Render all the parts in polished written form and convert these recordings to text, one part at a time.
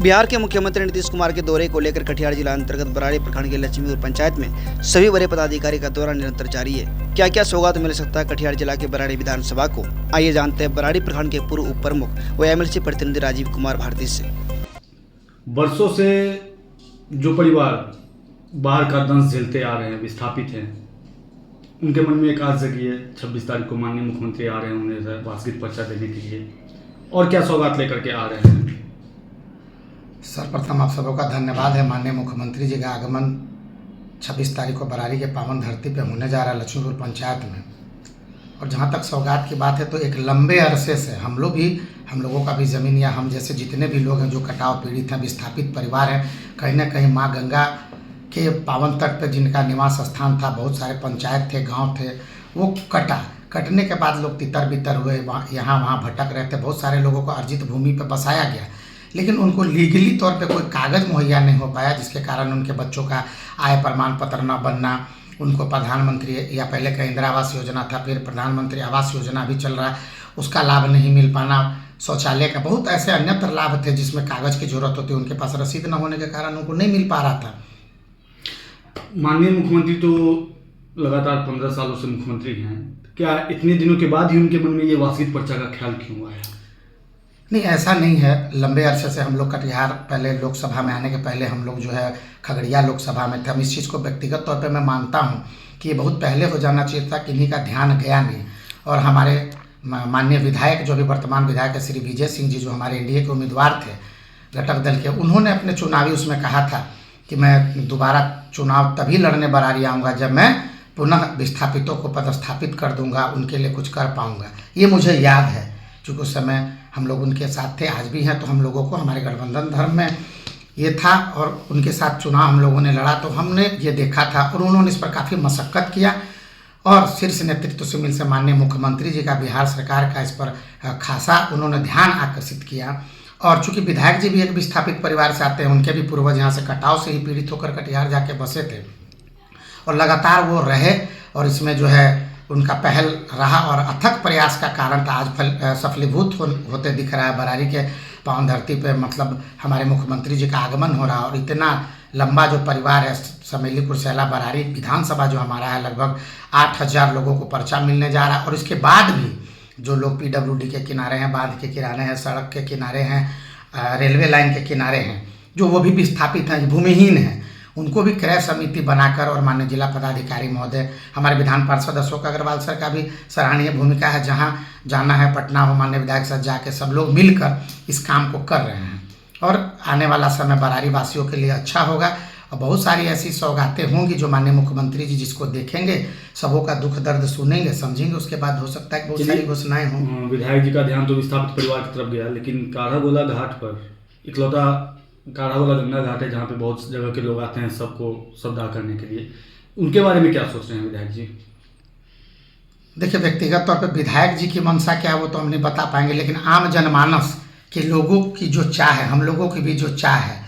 बिहार के मुख्यमंत्री नीतीश कुमार के दौरे को लेकर कटिहार जिला अंतर्गत बराड़ी प्रखंड के लक्ष्मीपुर पंचायत में सभी बड़े पदाधिकारी का दौरा निरंतर जारी है। क्या क्या सौगात मिल सकता है कटिहार जिला के बराड़ी विधानसभा को, आइए जानते हैं बराड़ी प्रखंड के पूर्व उप प्रमुख व एमएलसी प्रतिनिधि राजीव कुमार भारती से। वर्षों से जो परिवार बाहर का दंश झेलते आ रहे हैं, विस्थापित हैं, उनके मन में एक आस जगी है। 26 तारीख को माननीय मुख्यमंत्री आ रहे हैं उन्हें वार्षिक पर्चा देने के लिए, और क्या सौगात लेकर के आ रहे हैं। सर्वप्रथम आप सबों का धन्यवाद है। माननीय मुख्यमंत्री जी का आगमन 26 तारीख को बराड़ी के पावन धरती पे होने जा रहा है लक्ष्मीपुर पंचायत में। और जहाँ तक सौगात की बात है तो एक लंबे अरसे से हम लोगों का भी ज़मीन या हम जैसे जितने भी लोग हैं जो कटाव पीड़ित हैं, विस्थापित परिवार हैं, कहीं ना कहीं माँ गंगा के पावन तट पर जिनका निवास स्थान था, बहुत सारे पंचायत थे, गाँव थे, वो कटने के बाद लोग तितर बितर हुए, यहाँ वहाँ भटक रहे थे। बहुत सारे लोगों को अर्जित भूमि पर बसाया गया, लेकिन उनको लीगली तौर पे कोई कागज़ मुहैया नहीं हो पाया, जिसके कारण उनके बच्चों का आय प्रमाण पत्र न बनना, उनको प्रधानमंत्री या पहले का इंदिरा आवास योजना था, फिर प्रधानमंत्री आवास योजना भी चल रहा है, उसका लाभ नहीं मिल पाना, शौचालय का बहुत ऐसे अन्यत्र लाभ थे जिसमें कागज़ की जरूरत होती, उनके पास रसीद न होने के कारण उनको नहीं मिल पा रहा था। माननीय मुख्यमंत्री तो लगातार 15 सालों से मुख्यमंत्री हैं, क्या इतने दिनों के बाद ही उनके मन में ये वार्षिक पर्चा का ख्याल क्यों आया? नहीं, ऐसा नहीं है। लंबे अरसे से हम लोग कटिहार पहले लोकसभा में आने के पहले हम लोग जो है खगड़िया लोकसभा में थे। हम इस चीज़ को व्यक्तिगत तौर पे मैं मानता हूँ कि ये बहुत पहले हो जाना चाहिए था, किन्हीं का ध्यान गया नहीं। और हमारे माननीय विधायक जो भी वर्तमान विधायक है श्री विजय सिंह जी, जो हमारे एनडीए के उम्मीदवार थे घटक दल के, उन्होंने अपने चुनावी उसमें कहा था कि मैं दोबारा चुनाव तभी लड़ने बराड़ी आऊँगा जब मैं पुनः विस्थापितों को पदस्थापित कर दूँगा, उनके लिए कुछ कर पाऊँगा। ये मुझे याद है, क्योंकि उस समय हम लोग उनके साथ थे, आज भी हैं। तो हम लोगों को हमारे गठबंधन धर्म में ये था और उनके साथ चुनाव हम लोगों ने लड़ा, तो हमने ये देखा था और उन्होंने इस पर काफ़ी मशक्क़त किया और शीर्ष नेतृत्व से मिल से माननीय मुख्यमंत्री जी का, बिहार सरकार का इस पर खासा उन्होंने ध्यान आकर्षित किया। और चूँकि विधायक जी भी एक विस्थापित परिवार से आते हैं, उनके भी पूर्वज यहाँ से कटाव से ही पीड़ित होकर कटिहार जाके बसे थे और लगातार वो रहे, और इसमें जो है उनका पहल रहा और अथक प्रयास का कारण था आज सफलीभूत होते दिख रहा है बराड़ी के पावन धरती पे। मतलब हमारे मुख्यमंत्री जी का आगमन हो रहा है और इतना लंबा जो परिवार है, समेली कुरसेला बराड़ी विधानसभा जो हमारा है, लगभग 8000 लोगों को पर्चा मिलने जा रहा है। और इसके बाद भी जो लोग पीडब्ल्यूडी के किनारे हैं, बांध के किनारे हैं, सड़क के किनारे हैं, रेलवे लाइन के किनारे हैं, जो वो भी विस्थापित हैं, भूमिहीन हैं, उनको भी क्रय समिति बनाकर, और माननीय जिला पदाधिकारी महोदय, हमारे विधान पार्षद अशोक अग्रवाल सर का भी सराहनीय भूमिका है। जहां जाना है पटना हो, माननीय विधायक सर जाके सब लोग मिलकर इस काम को कर रहे हैं और आने वाला समय बराड़ी वासियों के लिए अच्छा होगा। और बहुत सारी ऐसी सौगातें होंगी जो माननीय मुख्यमंत्री जी जिसको देखेंगे, सबों का दुख दर्द सुनेंगे, समझेंगे, उसके बाद हो सकता है कि बहुत सारी घोषणाएं हों। विधायक जी का ध्यान तो विस्थापित परिवार की तरफ गया, लेकिन काढ़ागोला घाट पर इकलौता काढ़ागोला गंगा घाट है जहाँ पे बहुत जगह के लोग आते हैं सबको श्रद्धा करने के लिए, उनके बारे में क्या सोच रहे हैं विधायक जी? देखिए, व्यक्तिगत तौर पे विधायक जी की मंशा क्या है वो तो हम नहीं बता पाएंगे, लेकिन आम जनमानस के लोगों की जो चाह है, हम लोगों की भी जो चाह है,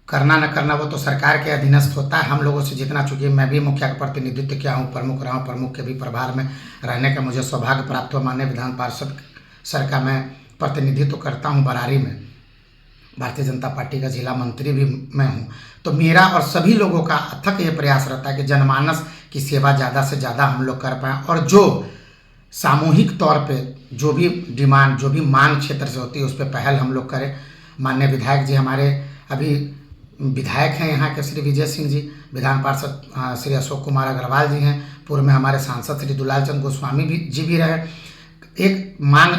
करना न करना वो तो सरकार के अधीनस्थ होता है। हम लोगों से जितना, चूँकि मैं भी मुखिया का प्रतिनिधित्व किया हूँ, प्रमुख रहा हूँ, प्रमुख के भी प्रभार में रहने का मुझे सौभाग्य प्राप्त हुआ। माननीय विधान पार्षद सर का मैं प्रतिनिधित्व करता हूँ बराड़ी में, भारतीय जनता पार्टी का जिला मंत्री भी मैं हूँ। तो मेरा और सभी लोगों का अथक ये प्रयास रहता है कि जनमानस की सेवा ज़्यादा से ज़्यादा हम लोग कर पाएँ, और जो सामूहिक तौर पे जो भी डिमांड, जो भी मांग क्षेत्र से होती है, उस पर पहल हम लोग करें। माननीय विधायक जी हमारे अभी विधायक हैं यहाँ के श्री विजय सिंह जी, विधान पार्षद श्री अशोक कुमार अग्रवाल जी हैं, पूर्व में हमारे सांसद श्री दुलाल चंद गोस्वामी जी भी रहे। एक मांग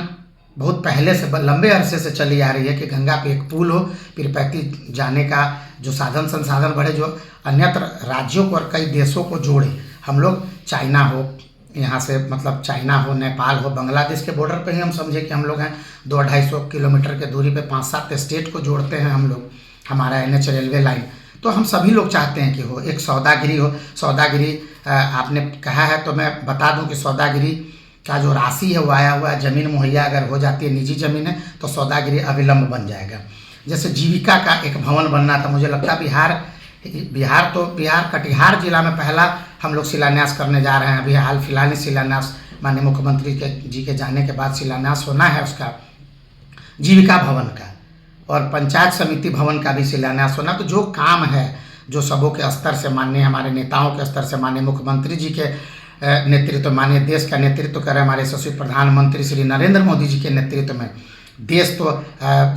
बहुत पहले से, लंबे अरसे से चली आ रही है कि गंगा पे एक पुल हो, पीरपैंती जाने का जो साधन संसाधन बढ़े, जो अन्यत्र राज्यों को और कई देशों को जोड़े। हम लोग चाइना हो, यहाँ से मतलब चाइना हो, नेपाल हो, बांग्लादेश के बॉर्डर पे ही हम समझे कि हम लोग हैं, 200-250 किलोमीटर के दूरी पे 5-7 स्टेट को जोड़ते हैं हम लोग, हमारा NH रेलवे लाइन। तो हम सभी लोग चाहते हैं कि हो, एक सौदागिरी हो। सौदागिरी आपने कहा है तो मैं बता दूं कि सौदागिरी का जो राशि है वो आया हुआ है, ज़मीन मुहैया अगर हो जाती है, निजी ज़मीन है, तो सौदागिरी अविलंब बन जाएगा। जैसे जीविका का एक भवन बनना था, मुझे लगता है बिहार कटिहार जिला में पहला हम लोग शिलान्यास करने जा रहे हैं। अभी हाल फिलहाल ही शिलान्यास माननीय मुख्यमंत्री जी के जाने के बाद शिलान्यास होना है उसका, जीविका भवन का और पंचायत समिति भवन का भी शिलान्यास होना। तो जो काम है, जो सबों के स्तर से, माननीय हमारे नेताओं के स्तर से, माननीय मुख्यमंत्री जी के नेतृत्व, माननीय देश का नेतृत्व कर रहे हमारे यशस्वी प्रधानमंत्री श्री नरेंद्र मोदी जी के नेतृत्व में देश तो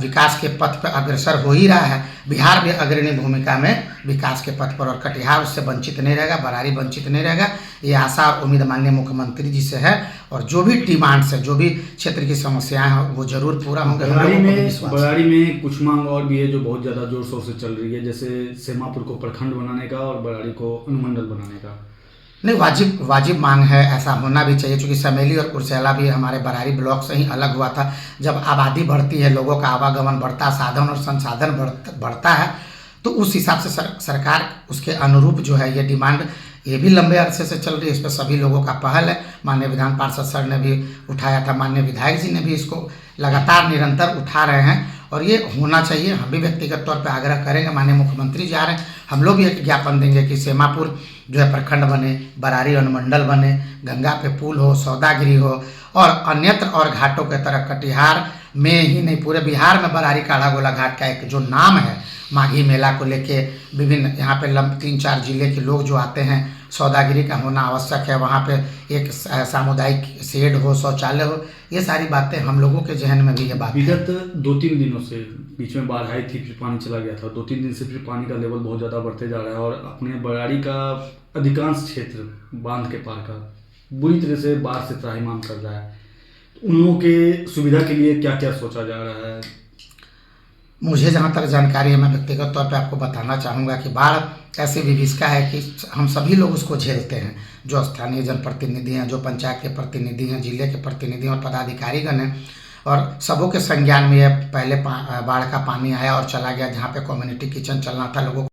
विकास के पथ पर अग्रसर हो ही रहा है। बिहार भी अग्रणी भूमिका में विकास के पथ पर, और कटिहार उससे वंचित नहीं रहेगा, बरारी वंचित नहीं रहेगा। ये आशा और उम्मीद माननीय मुख्यमंत्री जी से है और जो भी डिमांड्स है, जो भी क्षेत्र की समस्याएं हैं वो जरूर पूरा होंगे। बरारी में कुछ मांग और भी है जो बहुत ज़्यादा जोर शोर से चल रही है, जैसे सेमापुर को प्रखंड बनाने का और बरारी को अनुमंडल बनाने का। नहीं, वाजिब मांग है, ऐसा होना भी चाहिए, क्योंकि समेली और कुर्सेला भी हमारे बरारी ब्लॉक से ही अलग हुआ था। जब आबादी बढ़ती है, लोगों का आवागमन बढ़ता, साधन और संसाधन बढ़ता है, तो उस हिसाब से सरकार उसके अनुरूप जो है ये डिमांड ये भी लंबे अरसे से चल रही है। इस पर सभी लोगों का पहल है। माननीय विधान पार्षद सर ने भी उठाया था, माननीय विधायक जी ने भी इसको लगातार निरंतर उठा रहे हैं और ये होना चाहिए। हम भी व्यक्तिगत तौर पर आग्रह करेंगे, माननीय मुख्यमंत्री जी आ रहे हैं, हम लोग भी एक ज्ञापन देंगे कि सेमापुर जो है प्रखंड बने, बरारी अनुमंडल बने, गंगा पे पुल हो, सौदागिरी हो और अन्यत्र और घाटों के तरह कटिहार में ही नहीं पूरे बिहार में बरारी काढ़ा गोला घाट का एक जो नाम है, माघी मेला को लेके विभिन्न यहाँ पे 3-4 जिले के लोग जो आते हैं, सौदागिरी का होना आवश्यक है। वहाँ पे एक सामुदायिक शेड हो, शौचालय हो, ये सारी बातें हम लोगों के जहन में भी ये बात। विगत 2-3 दिनों से बीच में बाढ़ आई थी, फिर पानी चला गया था। 2-3 दिन से फिर पानी का लेवल बहुत ज़्यादा बढ़ते जा रहा है और अपने बरारी का अधिकांश क्षेत्र बांध के पार का बुरी तरह से बाढ़ से त्राहिमाम कर रहा है। उन लोगों के सुविधा के लिए क्या क्या सोचा जा रहा है? मुझे जहाँ तक जानकारी है, मैं व्यक्तिगत तौर पे आपको बताना चाहूँगा कि बाढ़ ऐसी विभीषिका है कि हम सभी लोग उसको झेलते हैं। जो स्थानीय जनप्रतिनिधि हैं, जो पंचायत के प्रतिनिधि हैं, जिले के प्रतिनिधि और पदाधिकारीगण हैं, और सबों के संज्ञान में है। पहले बाढ़ का पानी आया और चला गया, जहाँ पे कम्युनिटी किचन चलना था लोगों को,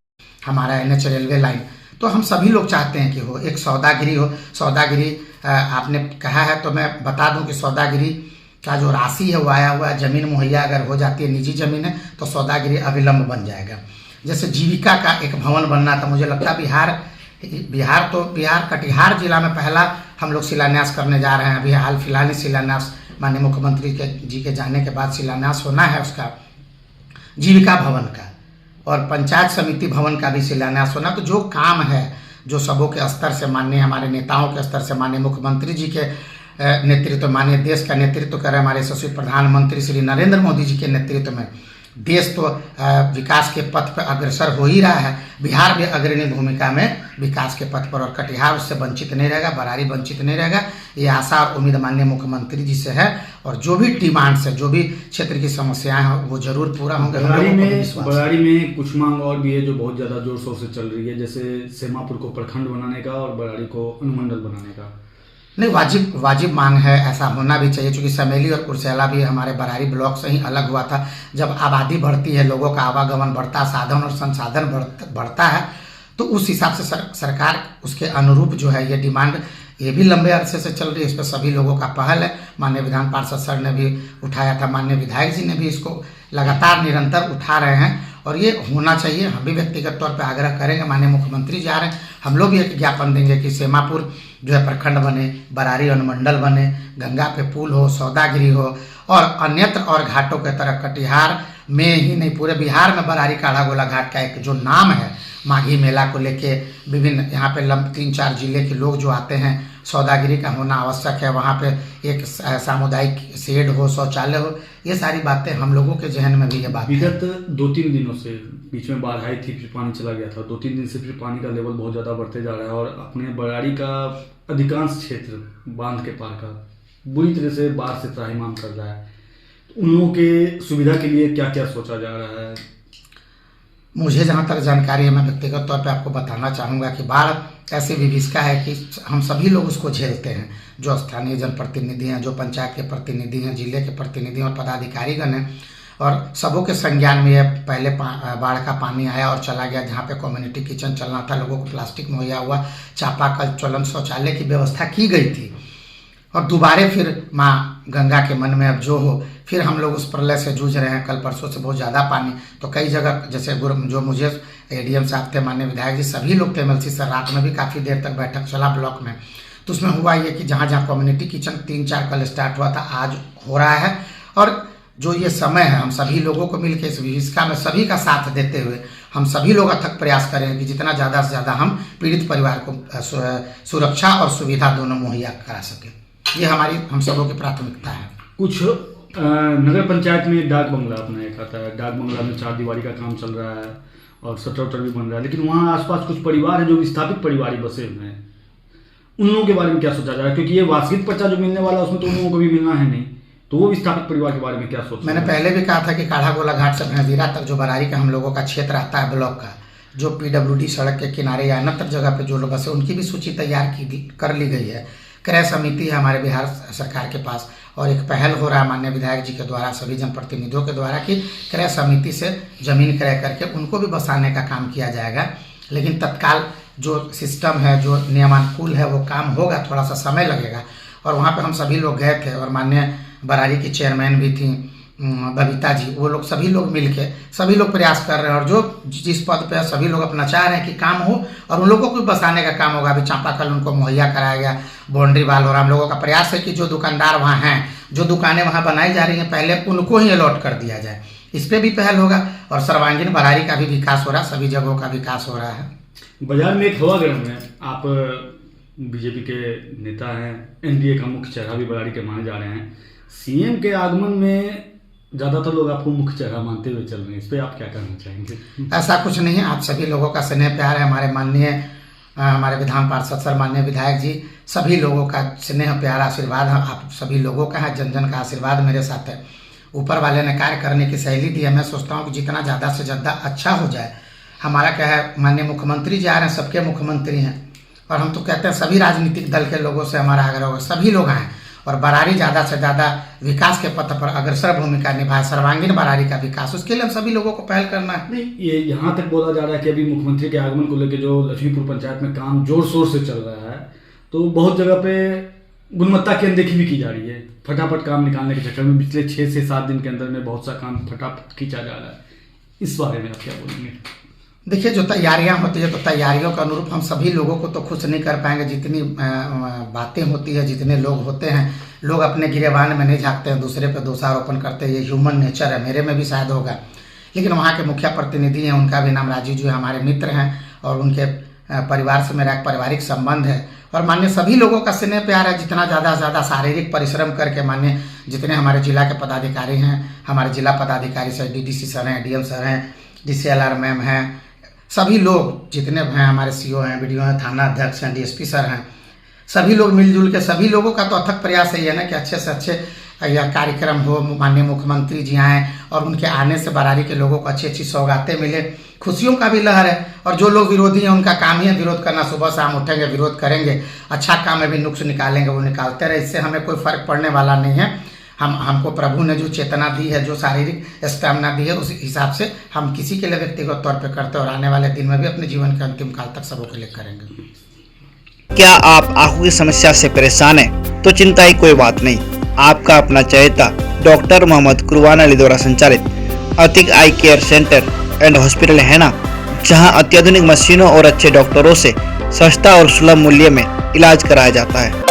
हमारा NH रेलवे लाइन, तो हम सभी लोग चाहते हैं कि हो, एक सौदागिरी हो। सौदागिरी आपने कहा है तो मैं बता दूं कि सौदागिरी का जो राशि है वो आया हुआ है। ज़मीन मुहैया अगर हो जाती है, निजी ज़मीन है, तो सौदागिरी अविलंब बन जाएगा। जैसे जीविका का एक भवन बनना था, मुझे लगता है बिहार कटिहार जिला में पहला हम लोग शिलान्यास करने जा रहे हैं। अभी हाल फिलहाल ही शिलान्यास माननीय मुख्यमंत्री जी के जाने के बाद शिलान्यास होना है उसका, जीविका भवन का और पंचायत समिति भवन का भी शिलान्यास होना। तो जो काम है, जो सबों के स्तर से, माननीय हमारे नेताओं के स्तर से, माननीय मुख्यमंत्री जी के नेतृत्व, माननीय देश का नेतृत्व कर रहे हमारे यशस्वी प्रधानमंत्री श्री नरेंद्र मोदी जी के नेतृत्व में देश तो विकास के पथ पर अग्रसर हो ही रहा है। बिहार भी अग्रणी भूमिका में विकास के पथ पर, और कटिहार उससे वंचित नहीं रहेगा, बरारी वंचित नहीं रहेगा। ये आशा और उम्मीद माननीय मुख्यमंत्री जी से है और जो भी डिमांड्स है, जो भी क्षेत्र की समस्याएं हैं वो जरूर पूरा होंगे। बरारी में कुछ मांग और भी है जो बहुत ज़्यादा जोर शोर से चल रही है, जैसे सेमापुर को प्रखंड बनाने का और बरारी को अनुमंडल बनाने का। नहीं, वाजिब मांग है, ऐसा होना भी चाहिए, क्योंकि समेली और कुर्सेला भी हमारे बरारी ब्लॉक से ही अलग हुआ था। जब आबादी बढ़ती है, लोगों का आवागमन बढ़ता, साधन और संसाधन बढ़ता है, तो उस हिसाब से सरकार उसके अनुरूप जो है ये डिमांड ये भी लंबे अरसे से चल रही है। इस पर सभी लोगों का पहल है। माननीय विधान पार्षद सर ने भी उठाया था, माननीय विधायक जी ने भी इसको लगातार निरंतर उठा रहे हैं और ये होना चाहिए। हम भी व्यक्तिगत तौर पर आग्रह करेंगे, माननीय मुख्यमंत्री जी आ रहे हैं, हम लोग भी एक ज्ञापन देंगे कि सेमापुर जो है प्रखंड बने, बरारी अनुमंडल बने, गंगा पे पुल हो, सौदागिरी हो और अन्यत्र और घाटों के तरह कटिहार में ही नहीं पूरे बिहार में बरारी काढ़ा गोला घाट का एक जो नाम है, माघी मेला को लेके विभिन्न यहाँ पे 3-4 जिले के लोग जो आते हैं, सौदागिरी का होना आवश्यक है। वहाँ पे एक सामुदायिक शेड हो, शौचालय हो, ये सारी बातें हम लोगों के जहन में भी ये बात। विगत 2-3 दिनों से बीच में बाढ़ आई थी, फिर पानी चला गया था। 2-3 दिन से फिर पानी का लेवल बहुत ज़्यादा बढ़ते जा रहा है और अपने बरारी का अधिकांश क्षेत्र बांध के पार का बुरी तरह से बाढ़ से त्राहिमाम कर रहा है। उन लोगों के सुविधा के लिए क्या क्या सोचा जा रहा है? मुझे जहाँ तक जानकारी है, मैं व्यक्तिगत तौर पे आपको बताना चाहूँगा कि बाढ़ ऐसी विभीषिका है कि हम सभी लोग उसको झेलते हैं। जो स्थानीय जनप्रतिनिधि हैं, जो पंचायत के प्रतिनिधि हैं, जिले के प्रतिनिधि और पदाधिकारीगण हैं, और सबों के संज्ञान में है। पहले बाढ़ का पानी आया और चला गया, जहाँ पे कम्युनिटी किचन चलना था, लोगों को प्लास्टिक मुहैया हुआ, चापाकल, ज्वलन, शौचालय की व्यवस्था की गई थी और दोबारा फिर गंगा के मन में अब जो हो, फिर हम लोग उस प्रलय से जूझ रहे हैं। कल परसों से बहुत ज़्यादा पानी, तो कई जगह जैसे जो मुझे एडीएम साहब थे, माननीय विधायक जी, सभी लोग थे, एमएलसी सर, रात में भी काफ़ी देर तक बैठक चला ब्लॉक में। तो उसमें हुआ ये कि जहाँ जहाँ कम्युनिटी किचन 3-4 कल स्टार्ट हुआ था, आज हो रहा है। और जो ये समय है, हम सभी लोगों को मिलकर इस विभीषिका में सभी का साथ देते हुए हम सभी लोग अथक प्रयास करेंगे कि जितना ज़्यादा से ज़्यादा हम पीड़ित परिवार को सुरक्षा और सुविधा दोनों मुहैया करा सकें। ये हमारी हम सबों की प्राथमिकता है। कुछ नगर पंचायत में डाक बंगला अपना एक आता है, डाक बंगला में 4 दीवारी का काम चल रहा है और शटर भी बन रहा है, लेकिन वहाँ आसपास कुछ परिवार है जो विस्थापित परिवार ही बसे हुए हैं। उन लोगों के बारे में क्या सोचा जा रहा है? क्योंकि ये वार्षिक पर्चा जो मिलने वाला है उसमें तो उन लोगों को भी मिलना है नहीं, तो वो विस्थापित परिवार के बारे में क्या सोच? मैंने पहले भी कहा था कि काढ़ा गोला घाट से भैंसदीरा तक जो बरारी का हम लोगों का क्षेत्र आता है ब्लॉक का, जो पीडब्ल्यूडी सड़क के किनारे या अन्यत्र जगह पे जो लोग बसे, उनकी भी सूची तैयार कर ली गई है। क्रय समिति है हमारे बिहार सरकार के पास, और एक पहल हो रहा है माननीय विधायक जी के द्वारा, सभी जनप्रतिनिधियों के द्वारा, कि क्रय समिति से जमीन क्रय करके उनको भी बसाने का काम किया जाएगा। लेकिन तत्काल जो सिस्टम है, जो नियमानुकूल है, वो काम होगा, थोड़ा सा समय लगेगा। और वहाँ पे हम सभी लोग गए थे, और माननीय बरारी की चेयरमैन भी थी बबीता जी, वो लोग सभी लोग मिलके सभी लोग प्रयास कर रहे हैं, और जो जिस पद पे सभी लोग अपना चाह रहे हैं कि काम हो और उन लोगों को भी बसाने का काम होगा। अभी चापाकल उनको मुहैया कराया गया, बाउंड्री वाल, और हम लोगों का प्रयास है कि जो दुकानदार वहाँ हैं, जो दुकानें वहाँ बनाई जा रही हैं, पहले उनको ही अलॉट कर दिया जाए। इस पर भी पहल होगा, और सर्वांगीण बरारी का भी विकास हो रहा है, सभी जगहों का विकास हो रहा है। बाजार में एक हवा गर्म है, आप बीजेपी के नेता हैं, एनडीए का मुख्य चेहरा भी बरारी के माने जा रहे हैं। सीएम के आगमन में ज़्यादातर लोग आपको मुख्य चेहरा मानते हुए चल रहे हैं, इस पर आप क्या कहना चाहेंगे? ऐसा कुछ नहीं है, आप सभी लोगों का स्नेह प्यार है। हमारे माननीय हमारे विधान पार्षद सर, माननीय विधायक जी, सभी लोगों का स्नेह प्यार आशीर्वाद आप सभी लोगों का है। जन जन का आशीर्वाद मेरे साथ है। ऊपर वाले ने कार्य करने की शैली दी है। मैं सोचता हूँ कि जितना ज़्यादा से ज़्यादा अच्छा हो जाए। हमारा क्या है, माननीय मुख्यमंत्री जी आ रहे हैं, सबके मुख्यमंत्री हैं, और हम तो कहते हैं सभी राजनीतिक दल के लोगों से हमारा आग्रह होगा, सभी लोग आएँ और बरारी ज़्यादा से ज़्यादा विकास के पथ पर अग्रसर भूमिका निभाए, सर्वांगीण बरारी का विकास, उसके लिए हम सभी लोगों को पहल करना है। नहीं, ये यहाँ तक बोला जा रहा है कि अभी मुख्यमंत्री के आगमन को लेकर जो लक्ष्मीपुर पंचायत में काम जोर शोर से चल रहा है, तो बहुत जगह पे गुणवत्ता की अनदेखी भी की जा रही है। फटाफट काम निकालने के चक्कर में पिछले 6 से 7 दिन के अंदर में बहुत सा काम फटाफट खींचा जा रहा है। इस बारे में आप क्या बोलेंगे? देखिए, जो तैयारियां होती है, तो तैयारियों के अनुरूप हम सभी लोगों को तो खुश नहीं कर पाएंगे। जितनी बातें होती है, जितने लोग होते हैं, लोग अपने गिरेबान में नहीं झाँकते हैं, दूसरे पे दोषारोपण करते हैं। ये ह्यूमन नेचर है, मेरे में भी शायद होगा। लेकिन वहाँ के मुखिया प्रतिनिधि हैं, उनका भी नाम राजीव जी, हमारे मित्र हैं, और उनके परिवार से मेरा एक पारिवारिक संबंध है। और मान्य सभी लोगों का स्नेह प्यार है। जितना ज़्यादा से ज़्यादा शारीरिक परिश्रम करके, मान्य जितने हमारे जिला के पदाधिकारी हैं, हमारे जिला पदाधिकारी सर, डीडीसी सर हैं, डीएम सर हैं, डीसीएलआर मैम हैं, सभी लोग जितने हैं, हमारे सीओ हैं, बीडीओ हैं, थाना अध्यक्ष हैं, डीएसपी सर हैं, सभी लोग मिलजुल के, सभी लोगों का तो अथक प्रयास यही है ना कि अच्छे से अच्छे यह कार्यक्रम हो। माननीय मुख्यमंत्री जी आएँ और उनके आने से बरारी के लोगों को अच्छी अच्छी सौगातें मिले, खुशियों का भी लहर है। और जो लोग विरोधी हैं, उनका काम ही है विरोध करना। सुबह शाम उठेंगे, विरोध करेंगे, अच्छा काम में भी नुक्स निकालेंगे, वो निकालते रहे। इससे हमें कोई फर्क पड़ने वाला नहीं है। हमको प्रभु ने जो चेतना दी है, जो शारीरिक स्टैमिना दी है, उस हिसाब से हम किसी के लिए व्यक्तिगत तौर पे करते हैं, और आने वाले दिन में भी अपने जीवन के अंतिम काल तक सबों के लिए करेंगे। क्या आप आंखों की समस्या से परेशान हैं? तो चिंता की कोई बात नहीं। आपका अपना चहेता डॉक्टर मोहम्मद कुरबान अली द्वारा संचालित अतिक आई केयर सेंटर एंड हॉस्पिटल है ना, जहां अत्याधुनिक मशीनों और अच्छे डॉक्टरों से सस्ता और सुलभ मूल्य में इलाज कराया जाता है।